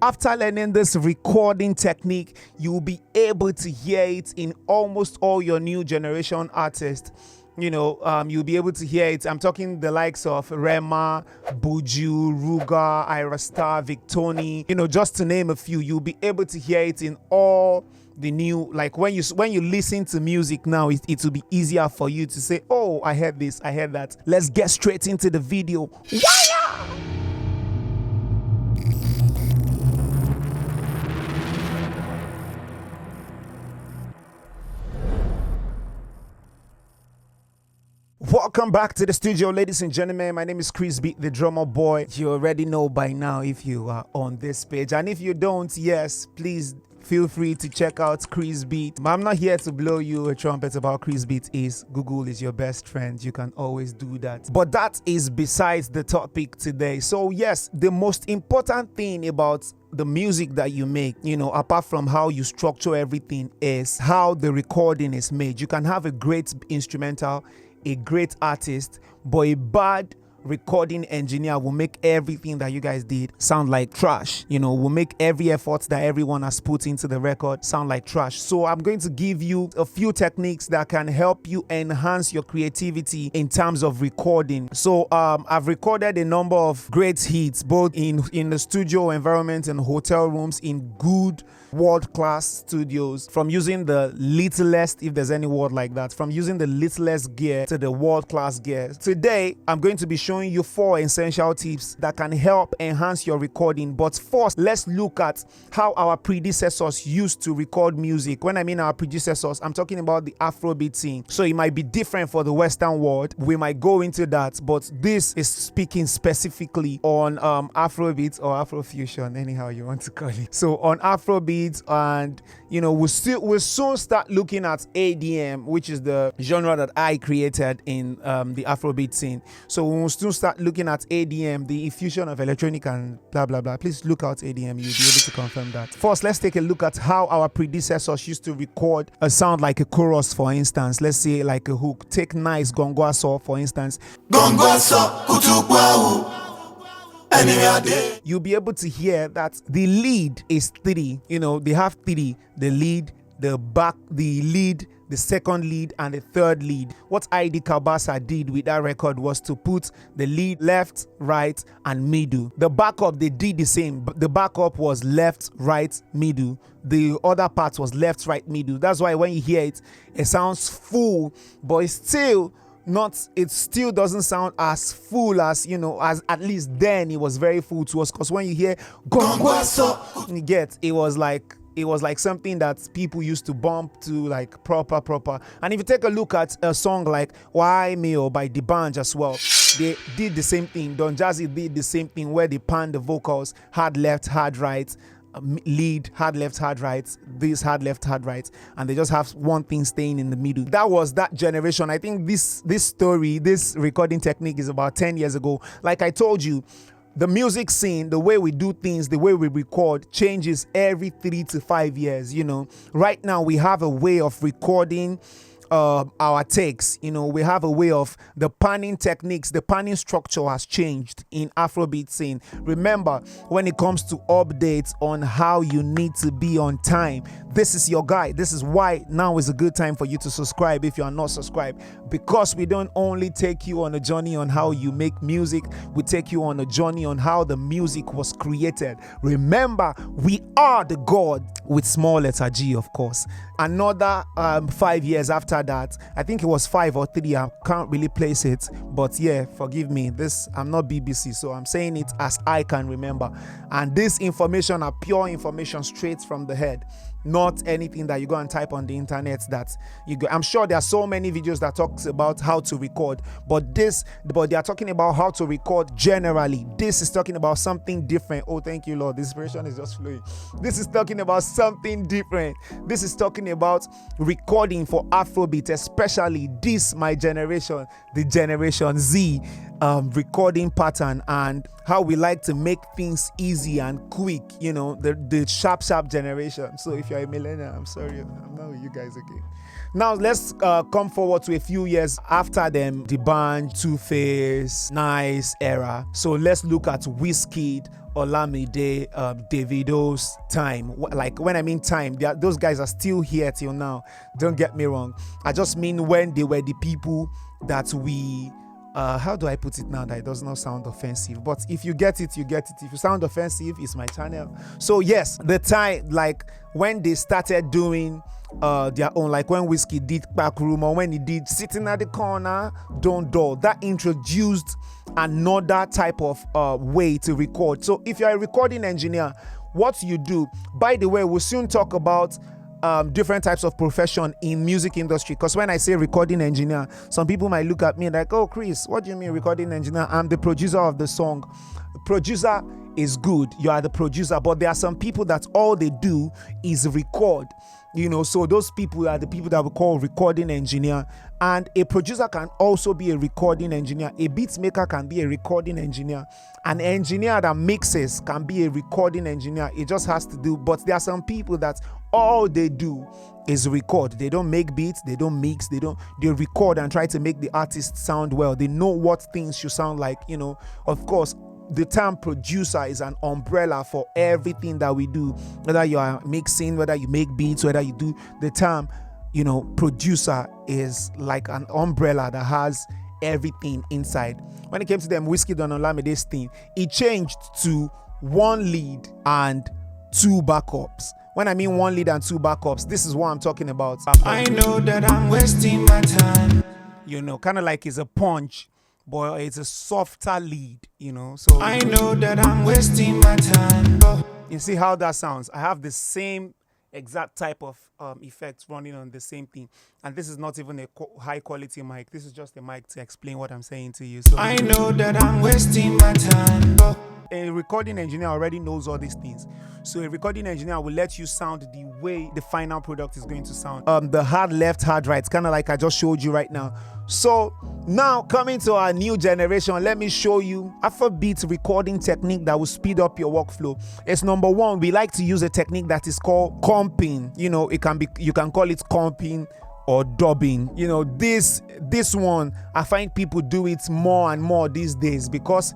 After learning this recording technique, you will be able to hear it in almost all your new generation artists. You'll be able to hear it. I'm talking the likes of Rema, Buju, Ruga, Ira Star, Victoni, just to name a few. You'll be able to hear it in all the new, like when you listen to music now, it will be easier for you to say, oh, I heard this, I heard that. Let's get straight into the video. Wire! Welcome back to the studio, ladies and gentlemen. My name is Krizbeatz, the drummer boy. You already know by now if you are on this page. And if you don't, yes, please feel free to check out Krizbeatz. I'm not here to blow you a trumpet about Krizbeatz. Google is your best friend. You can always do that. But that is besides the topic today. So yes, the most important thing about the music that you make, apart from how you structure everything, is how the recording is made. You can have a great instrumental, a great artist, but a bad recording engineer will make everything that you guys did sound like trash. Will make every effort that everyone has put into the record sound like trash. So I'm going to give you a few techniques that can help you enhance your creativity in terms of recording. So I've recorded a number of great hits, both in the studio environment and hotel rooms, in good world-class studios, from using the littlest, if there's any word like that, from using the littlest gear to the world-class gear. Today, I'm going to be showing you 4 essential tips that can help enhance your recording. But first, let's look at how our predecessors used to record music. When I mean our predecessors, I'm talking about the Afrobeat scene. So it might be different for the Western world. We might go into that, but this is speaking specifically on Afrobeats or Afrofusion, anyhow you want to call it. So on Afrobeat, and we'll soon start looking at ADM, which is the genre that I created in the Afrobeat scene. So we'll soon start looking at ADM, the fusion of electronic and blah blah blah. Please look out ADM, you'll be able to confirm that. First, let's take a look at how our predecessors used to record a sound like a chorus, for instance. Let's say like a hook. Take nice Gongwaso, for instance. Gongwaso kutukwa. You'll be able to hear that the lead is 3. They have 3: the lead, the back, the lead, the second lead, and the third lead. What ID Kabasa did with that record was to put the lead left, right, and middle. The backup, they did the same. The backup was left, right, middle. The other part was left, right, middle. That's why when you hear it, it sounds full, but it still doesn't sound as full as as at least then it was very full to us, because when you hear Gongwaso, you get it was like something that people used to bump to, like proper. And if you take a look at a song like Why Me or by D'banj as well, they did the same thing. Don Jazzy did the same thing, where they panned the vocals, hard left, hard right, lead, hard left, hard right, this hard left, hard right, and they just have one thing staying in the middle. That was that generation. I think this recording technique is about 10 years ago. Like I told you, the music scene, the way we do things, the way we record changes every 3 to 5 years. Right now we have a way of recording our takes. We have a way of the panning techniques. The panning structure has changed in Afrobeat scene. Remember, when it comes to updates on how you need to be on time, this is your guide. This is why now is a good time for you to subscribe if you are not subscribed, because we don't only take you on a journey on how you make music, we take you on a journey on how the music was created. Remember, we are the God, with small letter G, of course. Another 5 years after that, I think it was 5 or 3, I can't really place it, but yeah, forgive me, I'm not BBC, so I'm saying it as I can remember. And this information are pure information straight from the head, not anything that you go and type on the internet that you go. I'm sure there are so many videos that talks about how to record, but they are talking about how to record generally. This is talking about something different. Oh, thank you, Lord. The inspiration is just flowing. This is talking about something different. This is talking about recording for Afrobeat, especially this, my generation, the Generation Z recording pattern, and how we like to make things easy and quick, the sharp generation. So if you're a millennial, I'm sorry, I'm not with you guys again. Now let's come forward to a few years after them, D'banj, Two Face, Nice era. So let's look at Wizkid Olamide, Davido's time. Like when I mean time, those guys are still here till now. Don't get me wrong. I just mean when they were the people that we how do I put it now that it does not sound offensive? But if you get it, you get it. If you sound offensive, it's my channel. So yes, the time, like when they started doing their own, like when Whiskey did Back Room, or when he did Sitting at the Corner, Don't Dull, that introduced another type of way to record. So if you're a recording engineer, what you do, by the way, we'll soon talk about different types of profession in music industry, because when I say recording engineer, some people might look at me like, oh Chris, what do you mean recording engineer? I'm the producer of the song. Producer is good, you are the producer, but there are some people that all they do is record, so those people are the people that we call recording engineer. And a producer can also be a recording engineer, a beat maker can be a recording engineer, an engineer that mixes can be a recording engineer. It just has to do, but there are some people that all they do is record. They don't make beats, they don't mix, they record and try to make the artist sound well. They know what things should sound like. Of course, the term producer is an umbrella for everything that we do, whether you are mixing, whether you make beats, whether you do. The term producer is like an umbrella that has everything inside. When it came to them Whiskey Don Olamide's thing, it changed to one lead and two backups. When I mean one lead and two backups, this is what I'm talking about. I know that I'm wasting my time. Kind of like it's a punch, but it's a softer lead, So I know that I'm wasting my time. You see how that sounds? I have the same exact type of effects running on the same thing, and this is not even a high quality mic. This is just a mic to explain what I'm saying to you. So I know that I'm wasting my time. A recording engineer already knows all these things, so a recording engineer will let you sound the way the final product is going to sound. The hard left, hard right, kind of like I just showed you right now. So now coming to our new generation, let me show you Afrobeats recording technique that will speed up your workflow. It's number one, we like to use a technique that is called comping. You can call it comping or dubbing. This one, I find people do it more and more these days because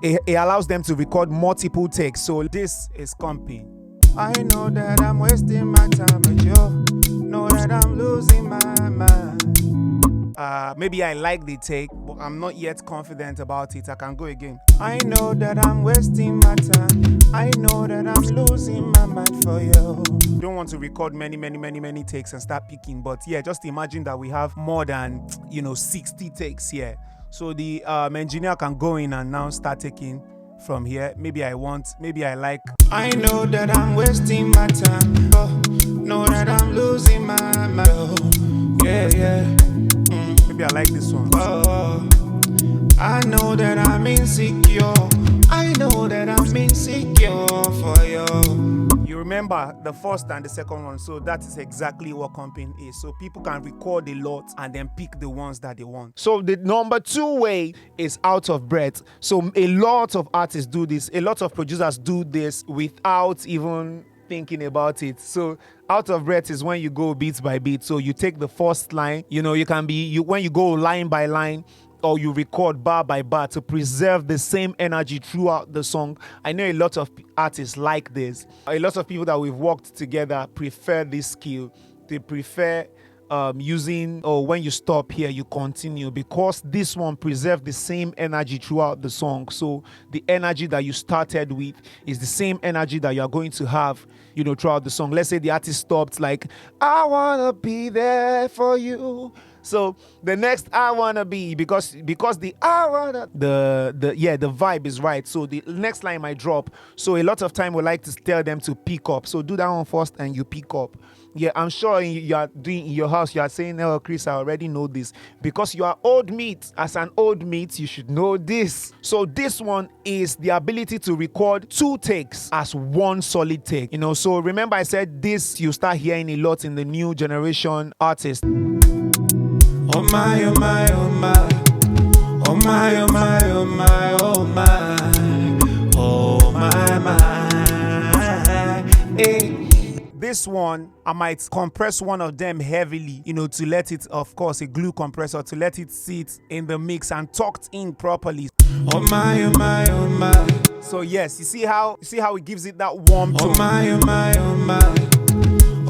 it allows them to record multiple takes. So this is comping. I know that I'm wasting my time, but you know that I'm losing my mind. Maybe I like the take, but I'm not yet confident about it. I can go again. I know that I'm wasting my time. I know that I'm losing my mind for you. Don't want to record many takes and start picking, but yeah, just imagine that we have more than 60 takes here. So the engineer can go in and now start taking from here. Maybe I like. I know that I'm wasting my time. Know that I'm losing my mind. Yeah. Maybe I like this one. I know that I'm insecure. I know that I'm insecure for you. You remember the first and the second one, so that is exactly what comping is. So people can record a lot and then pick the ones that they want. So the number two way is out of breath. So a lot of artists do this. A lot of producers do this without even thinking about it. So out of breath is when you go beat by beat. So you take the first line, when you go line by line, or you record bar by bar to preserve the same energy throughout the song. I know a lot of artists like this. A lot of people that we've worked together prefer this skill. They prefer using, when you stop here, you continue, because this one preserves the same energy throughout the song. So the energy that you started with is the same energy that you're going to have, throughout the song. Let's say the artist stopped like, I wanna be there for you. So the next I wanna be, because the I wanna, the vibe is right. So the next line might drop. So a lot of time we like to tell them to pick up. So do that one first and you pick up. Yeah, I'm sure you are doing in your house, you are saying, oh, Chris, I already know this. Because you are old meat. As an old meat, you should know this. So this one is the ability to record two takes as one solid take. So remember I said this, you start hearing a lot in the new generation artists. Oh my, oh my, oh my. Oh my, oh my, oh my, oh my. Oh my, my. Hey. This one, I might compress one of them heavily, to let it, of course, a glue compressor, to let it sit in the mix and tucked in properly. Oh my, oh my, oh my. So yes, you see how it gives it that warm tone. Oh my, oh my, oh my.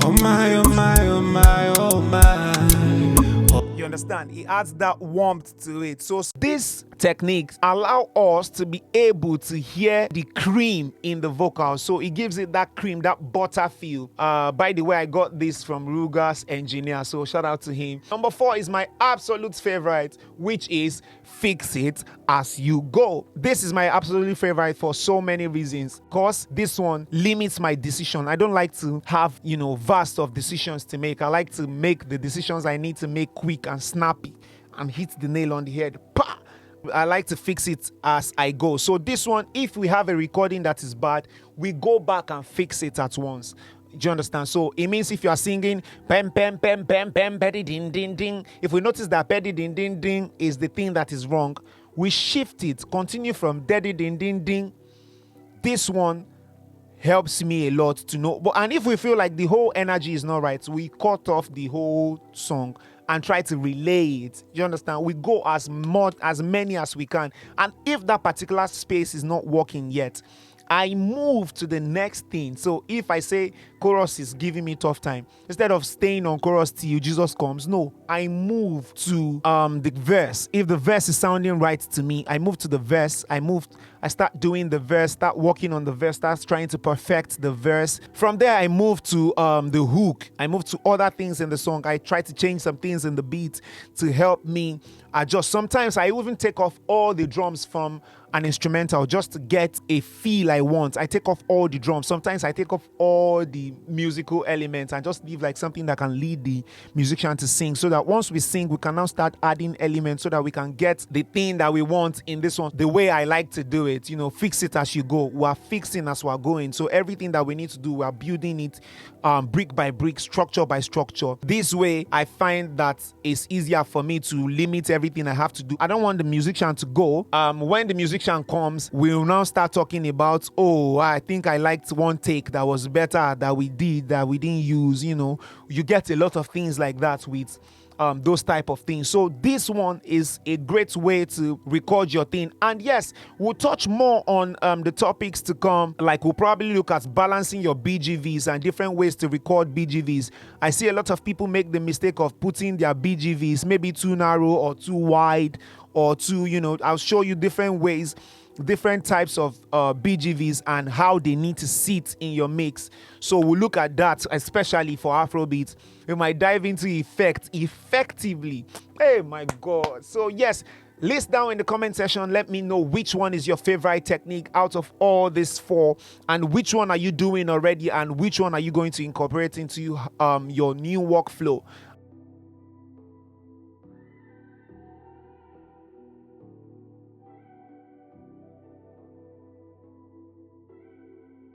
Oh my, oh my, oh my, oh my. You understand? It adds that warmth to it. So these techniques allow us to be able to hear the cream in the vocal. So it gives it that cream, that butter feel. By the way, I got this from Ruga's engineer, so shout out to him. Number 4 is my absolute favorite, which is Fix It As You Go. This is my absolutely favorite for so many reasons. Because this one limits my decision. I don't like to have, vast of decisions to make. I like to make the decisions I need to make quick and snappy and hit the nail on the head. Pa! I like to fix it as I go. So this one, if we have a recording that is bad, we go back and fix it at once. Do you understand? So it means if you are singing pem pem pem pem pem petty ding ding ding, if we notice that petty ding ding ding is the thing that is wrong, we shift it, continue from daddy ding ding ding. This one helps me a lot to know. And if we feel like the whole energy is not right, we cut off the whole song and try to relay it. You understand? We go as many as we can. And if that particular space is not working yet, I move to the next thing. So if I say chorus is giving me tough time, instead of staying on chorus till Jesus comes, no, I move to the verse. If the verse is sounding right to me, I move to the verse. I start doing the verse, start working on the verse, start trying to perfect the verse. From there, I move to the hook. I move to other things in the song. I try to change some things in the beat to help me adjust. Sometimes I even take off all the drums from an instrumental just to get a feel I want. I take off all the drums. Sometimes I take off all the musical elements and just leave like something that can lead the musician to sing, so that once we sing, we can now start adding elements so that we can get the thing that we want in this one the way I like to do it. Fix it as you go. We are fixing as we are going. So everything that we need to do, we are building it brick by brick, structure by structure. This way, I find that it's easier for me to limit everything I have to do. I don't want the musician to go. When the musician comes, we'll now start talking about, oh, I think I liked one take that was better that we didn't use. You get a lot of things like that with those type of things. So this one is a great way to record your thing. And yes, we'll touch more on the topics to come. Like we'll probably look at balancing your BGVs and different ways to record BGVs. I see a lot of people make the mistake of putting their BGVs maybe too narrow or too wide or too, I'll show you different ways, different types of BGVs and how they need to sit in your mix. So we'll look at that, especially for Afrobeats. We might dive into effectively. Hey, my God. So yes, list down in the comment section. Let me know which one is your favorite technique out of all these 4, and which one are you doing already, and which one are you going to incorporate into your new workflow.